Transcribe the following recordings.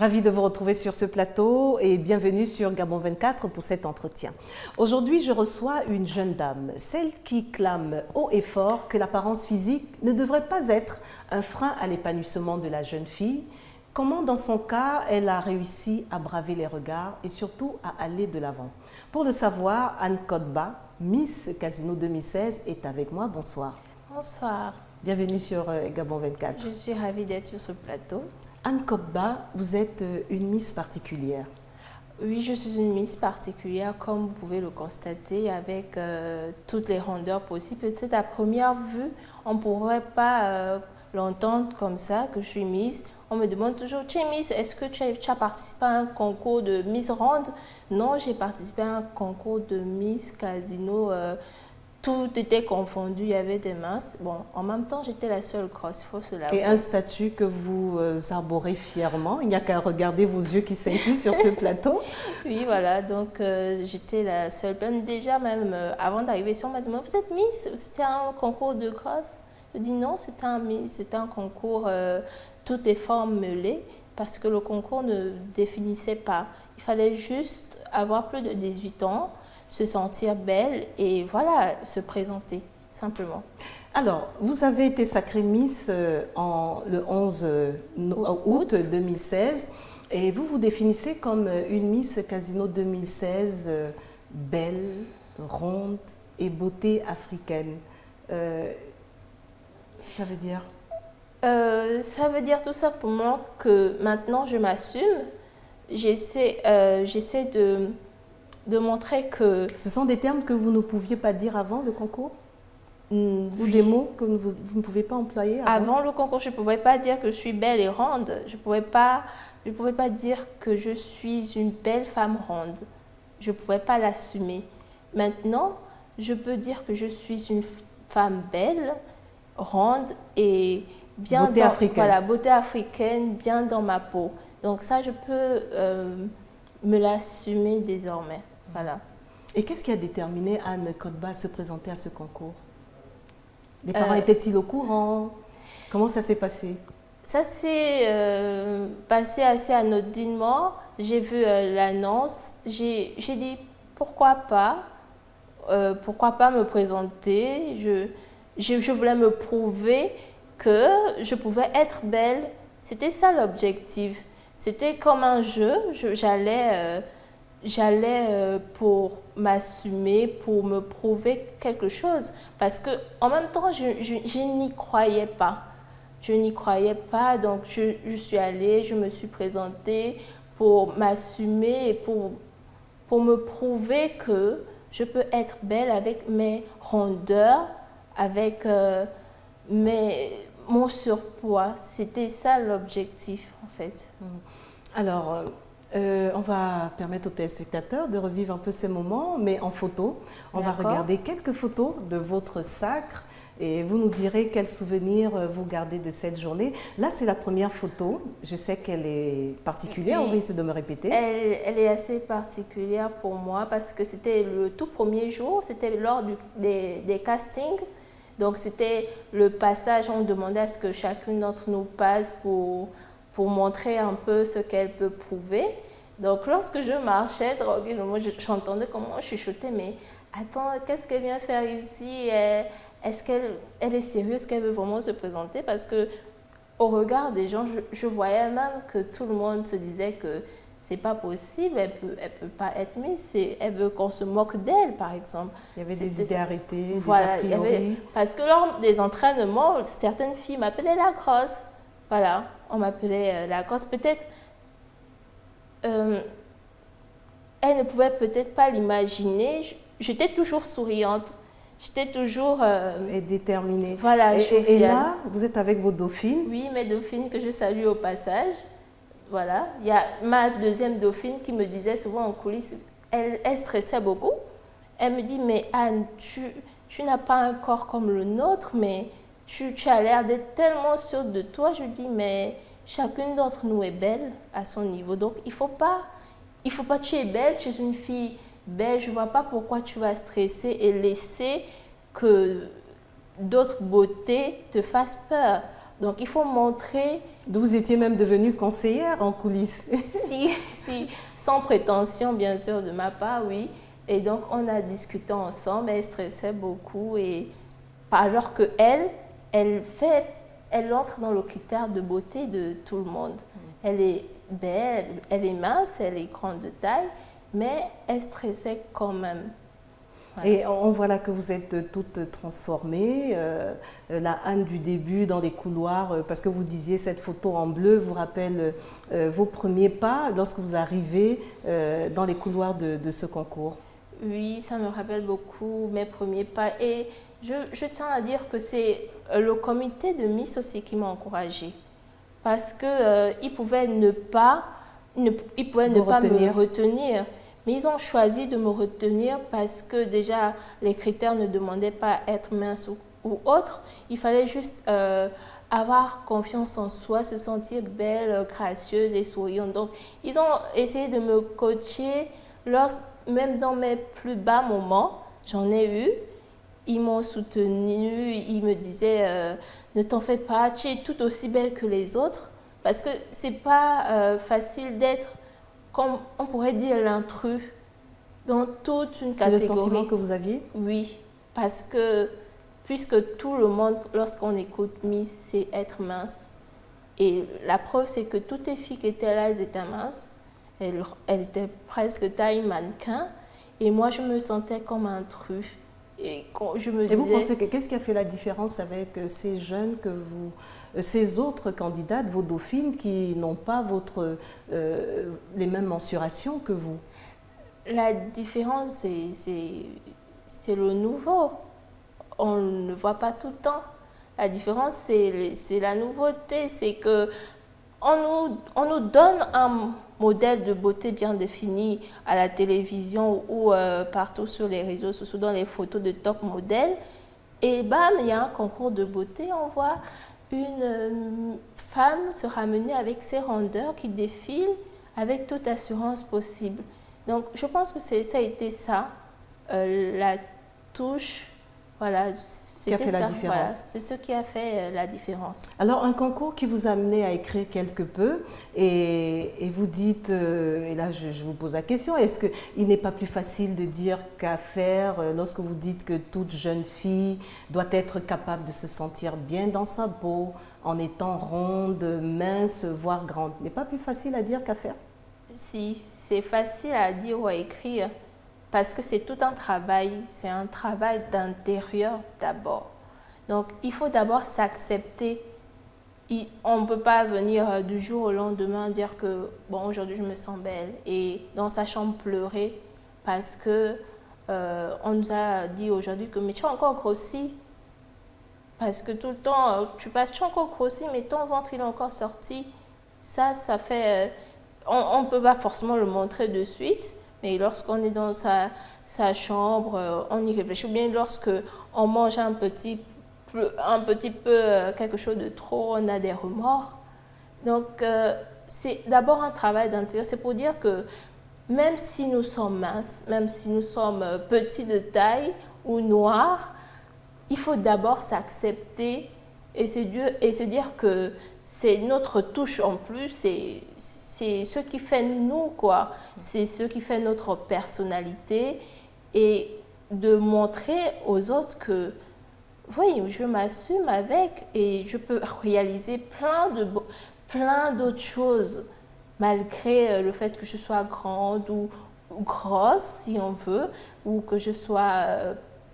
Ravie de vous retrouver sur ce plateau et bienvenue sur Gabon 24 pour cet entretien. Aujourd'hui, je reçois une jeune dame, celle qui clame haut et fort que l'apparence physique ne devrait pas être un frein à l'épanouissement de la jeune fille. Comment, dans son cas, elle a réussi à braver les regards et surtout à aller de l'avant. Pour le savoir, Anne Kodba, Miss Casino 2016, est avec moi. Bonsoir. Bonsoir. Bienvenue sur Gabon 24. Je suis ravie d'être sur ce plateau. Anne Kodba, vous êtes une Miss particulière. Oui, je suis une Miss particulière, comme vous pouvez le constater, avec toutes les rondeurs possibles. Peut-être à première vue, on ne pourrait pas l'entendre comme ça, que je suis Miss. On me demande toujours, tu es Miss, est-ce que tu as participé à un concours de Miss Ronde? Non, j'ai participé à un concours de Miss Casino. Tout était confondu, il y avait des minces. Bon, en même temps, j'étais la seule grosse, il faut se l'avouer. Et un statut que vous arborez fièrement. Il n'y a qu'à regarder vos yeux qui scintillent sur ce plateau. Oui, voilà, donc j'étais la seule. Même déjà, avant d'arriver ici, on m'a demandé, vous êtes Miss? C'était un concours de grosse? Je dis non, c'était un concours toutes les formes mêlées, parce que le concours ne définissait pas. Il fallait juste avoir plus de 18 ans, se sentir belle et voilà, se présenter, simplement. Alors, vous avez été sacrée Miss le 11 août 2016 et vous vous définissez comme une Miss Casino 2016 belle, ronde et beauté africaine. Ça veut dire? Ça veut dire tout simplement que maintenant je m'assume, j'essaie de montrer que... Ce sont des termes que vous ne pouviez pas dire avant le concours? Ou oui. des mots que vous ne pouvez pas employer avant? Avant le concours, je ne pouvais pas dire que je suis belle et ronde. Je ne pouvais pas dire que je suis une belle femme ronde. Je ne pouvais pas l'assumer. Maintenant, je peux dire que je suis une femme belle, ronde et bien beauté africaine. Voilà, beauté africaine, bien dans ma peau. Donc ça, je peux me l'assumer désormais. Voilà. Et qu'est-ce qui a déterminé Anne Kodba à se présenter à ce concours? Les parents étaient-ils au courant? Comment ça s'est passé? Ça s'est passé assez anodinement. J'ai vu l'annonce. J'ai dit pourquoi pas me présenter. Je voulais me prouver que je pouvais être belle. C'était ça l'objectif. C'était comme un jeu. J'allais pour m'assumer, pour me prouver quelque chose. Parce que en même temps, je n'y croyais pas. Je n'y croyais pas, donc je suis allée, je me suis présentée pour m'assumer et pour me prouver que je peux être belle avec mes rondeurs, avec mon surpoids. C'était ça l'objectif, en fait. Alors, on va permettre aux téléspectateurs de revivre un peu ces moments, mais en photo. On va regarder quelques photos de votre sacre et vous nous direz quels souvenirs vous gardez de cette journée. Là, c'est la première photo. Je sais qu'elle est particulière, on risque de me répéter. Elle est assez particulière pour moi parce que c'était le tout premier jour, c'était lors des castings. Donc, c'était le passage, on demandait à ce que chacune d'entre nous passe pour montrer un peu ce qu'elle peut prouver. Donc, lorsque je marchais tranquillement, j'entendais comment je chuchotais, mais attends, qu'est-ce qu'elle vient faire ici? Est-ce qu'elle est sérieuse, qu'elle veut vraiment se présenter? Parce que au regard des gens, je voyais même que tout le monde se disait que c'est pas possible, elle peut pas être Miss, elle veut qu'on se moque d'elle, par exemple. Il y avait des idées arrêtées, voilà, des a priori. Parce que lors des entraînements, certaines filles m'appelaient la grosse. Voilà, on m'appelait la grosse. Peut-être, elle ne pouvait peut-être pas l'imaginer. J'étais toujours souriante. J'étais toujours... et déterminée. Voilà, et là, vous êtes avec vos dauphines? Oui, mes dauphines que je salue au passage. Voilà, il y a ma deuxième dauphine qui me disait souvent en coulisses, elle stressait beaucoup. Elle me dit, mais Anne, tu n'as pas un corps comme le nôtre, mais tu as l'air d'être tellement sûre de toi. Je dis, mais chacune d'entre nous est belle à son niveau. Donc, il faut pas, tu es belle, tu es une fille belle. Je ne vois pas pourquoi tu vas stresser et laisser que d'autres beautés te fassent peur. Donc, il faut montrer... Vous étiez même devenue conseillère en coulisses. si, sans prétention, bien sûr, de ma part, oui. Et donc, on a discuté ensemble, elle stressait beaucoup. Et alors qu'elle, elle entre dans le critère de beauté de tout le monde. Elle est belle, elle est mince, elle est grande de taille, mais elle stressait quand même. Voilà. Et on voit là que vous êtes toute transformée, la Anne du début dans les couloirs, parce que vous disiez cette photo en bleu vous rappelle vos premiers pas lorsque vous arrivez dans les couloirs de ce concours. Oui, ça me rappelle beaucoup mes premiers pas. Et je tiens à dire que c'est le comité de Miss aussi qui m'a encouragée. Parce qu'ils pouvaient ne pas me retenir. Mais ils ont choisi de me retenir parce que déjà, les critères ne demandaient pas être mince ou autre. Il fallait juste avoir confiance en soi, se sentir belle, gracieuse et souriante. Donc, ils ont essayé de me coacher, même dans mes plus bas moments, j'en ai eu. Ils m'ont soutenue, ils me disaient ne t'en fais pas, tu es tout aussi belle que les autres. Parce que c'est pas facile d'être, comme on pourrait dire, l'intrus dans toute une catégorie. C'est le sentiment que vous aviez? Oui, parce que puisque tout le monde, lorsqu'on écoute Miss, c'est être mince. Et la preuve, c'est que toutes les filles qui étaient là, elles étaient minces. Elles étaient presque taille mannequin. Et moi, je me sentais comme intrus. Et vous pensez que qu'est-ce qui a fait la différence avec ces jeunes ces autres candidates, vos dauphines, qui n'ont pas les mêmes mensurations que vous? La différence, c'est le nouveau. On ne le voit pas tout le temps. La différence, c'est la nouveauté. C'est que on nous donne un modèle de beauté bien défini à la télévision ou partout sur les réseaux sociaux, dans les photos de top modèles. Et bam, il y a un concours de beauté. On voit une femme se ramener avec ses rondeurs qui défilent avec toute assurance possible. Donc, je pense que ça a été ça, la touche, voilà. Qui a fait la différence. Voilà, c'est ce qui a fait la différence. Alors, un concours qui vous a amené à écrire quelque peu et vous dites, et là je vous pose la question, est-ce qu'il n'est pas plus facile de dire qu'à faire lorsque vous dites que toute jeune fille doit être capable de se sentir bien dans sa peau en étant ronde, mince, voire grande? N'est pas plus facile à dire qu'à faire? Si, c'est facile à dire ou à écrire. Parce que c'est tout un travail, c'est un travail d'intérieur d'abord. Donc, il faut d'abord s'accepter. On ne peut pas venir du jour au lendemain dire que, bon, aujourd'hui je me sens belle et dans sa chambre pleurer parce que on nous a dit aujourd'hui que mais tu as encore grossi. Parce que tout le temps, tu as encore grossi, mais ton ventre il est encore sorti. Ça fait... on ne peut pas forcément le montrer de suite. Mais lorsqu'on est dans sa chambre, on y réfléchit. Ou bien lorsqu'on mange un petit peu quelque chose de trop, on a des remords. Donc, c'est d'abord un travail d'intérieur. C'est pour dire que même si nous sommes minces, même si nous sommes petits de taille ou noirs, il faut d'abord s'accepter et se dire que c'est notre touche en plus, c'est ce qui fait nous, quoi. C'est ce qui fait notre personnalité et de montrer aux autres que, oui, je m'assume avec et je peux réaliser plein d'autres choses malgré le fait que je sois grande ou grosse, si on veut, ou que je sois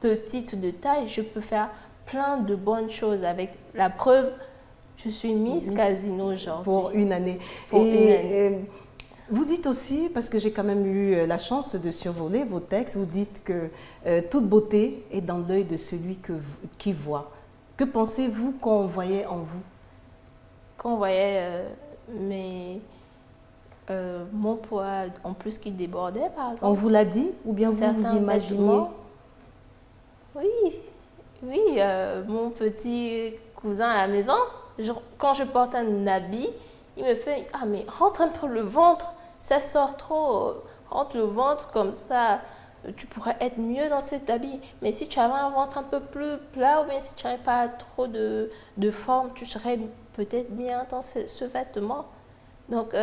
petite de taille. Je peux faire plein de bonnes choses avec la preuve. Je suis Miss Casino aujourd'hui. Pour une année. Vous dites aussi, parce que j'ai quand même eu la chance de survoler vos textes, vous dites que toute beauté est dans l'œil de celui qui voit. Que pensez-vous qu'on voyait en vous? Qu'on voyait mon poids en plus qui débordait, par exemple. On vous l'a dit ou bien vous imaginez? Oui, mon petit cousin à la maison. Quand je porte un habit, il me fait « Ah, mais rentre un peu le ventre, ça sort trop, rentre le ventre comme ça, tu pourrais être mieux dans cet habit. Mais si tu avais un ventre un peu plus plat ou bien si tu n'avais pas trop de forme, tu serais peut-être bien dans ce vêtement. Donc,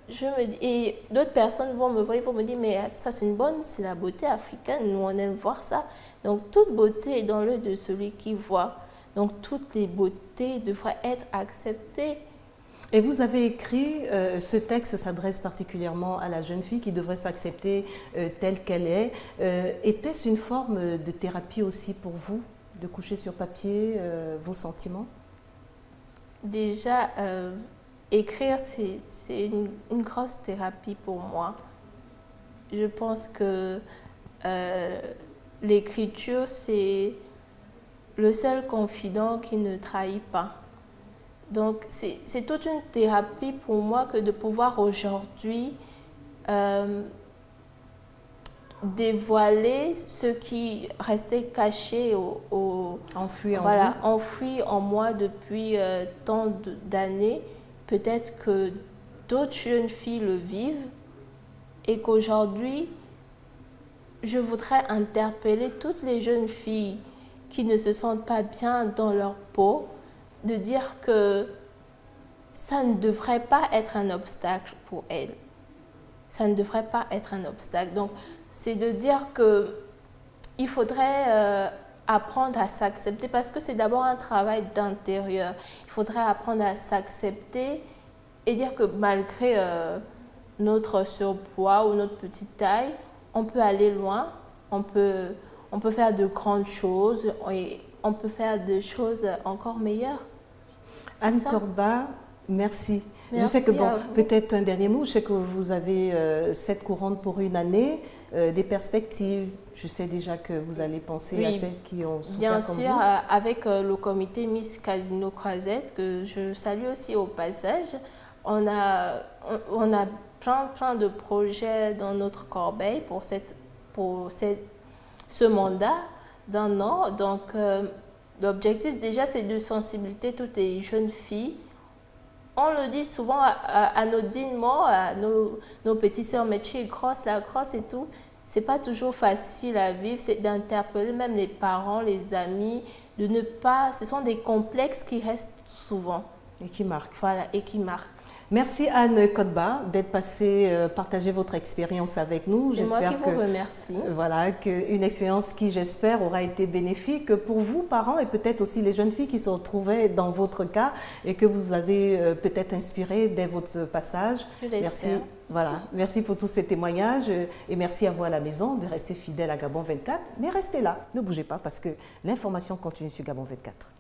je me dis, et d'autres personnes vont me voir, ils vont me dire, mais ça c'est la beauté africaine, nous on aime voir ça. Donc, toute beauté est dans l'œil de celui qui voit. Donc, toutes les beautés devraient être acceptées. Et vous avez écrit, ce texte s'adresse particulièrement à la jeune fille qui devrait s'accepter telle qu'elle est. Était-ce une forme de thérapie aussi pour vous, de coucher sur papier vos sentiments? Déjà, écrire, c'est une grosse thérapie pour moi. Je pense que l'écriture, c'est le seul confident qui ne trahit pas. Donc, c'est toute une thérapie pour moi que de pouvoir aujourd'hui dévoiler ce qui restait caché enfoui en moi depuis tant d'années. Peut-être que d'autres jeunes filles le vivent et qu'aujourd'hui, je voudrais interpeller toutes les jeunes filles qui ne se sentent pas bien dans leur peau, de dire que ça ne devrait pas être un obstacle pour elles. Ça ne devrait pas être un obstacle. Donc, c'est de dire qu'il faudrait apprendre à s'accepter parce que c'est d'abord un travail d'intérieur. Il faudrait apprendre à s'accepter et dire que malgré notre surpoids ou notre petite taille, on peut aller loin, on peut faire de grandes choses et on peut faire des choses encore meilleures. Anne Cordba, merci. Merci. Je sais que, bon, peut-être un dernier mot, je sais que vous avez cette couronne pour une année, des perspectives. Je sais déjà que vous allez penser à celles qui ont souffert comme vous. Bien sûr, avec le comité Miss Casino Croisette, que je salue aussi au passage, on a plein de projets dans notre corbeille pour ce mandat d'un an. Donc, l'objectif déjà, c'est de sensibiliser toutes les jeunes filles. On le dit souvent anodinement à nos petites sœurs, mais tu es grosse, la grosse et tout. C'est pas toujours facile à vivre, c'est d'interpeller même les parents, les amis, de ne pas... Ce sont des complexes qui restent souvent. Et qui marquent. Voilà, et qui marquent. Merci Anne Cordba d'être passée partager votre expérience avec nous. C'est moi qui vous remercie. Voilà, une expérience qui, j'espère, aura été bénéfique pour vous, parents, et peut-être aussi les jeunes filles qui se retrouvaient dans votre cas et que vous avez peut-être inspiré dès votre passage. Merci. Voilà, merci pour tous ces témoignages et merci à vous à la maison de rester fidèle à Gabon 24. Mais restez là, ne bougez pas parce que l'information continue sur Gabon 24.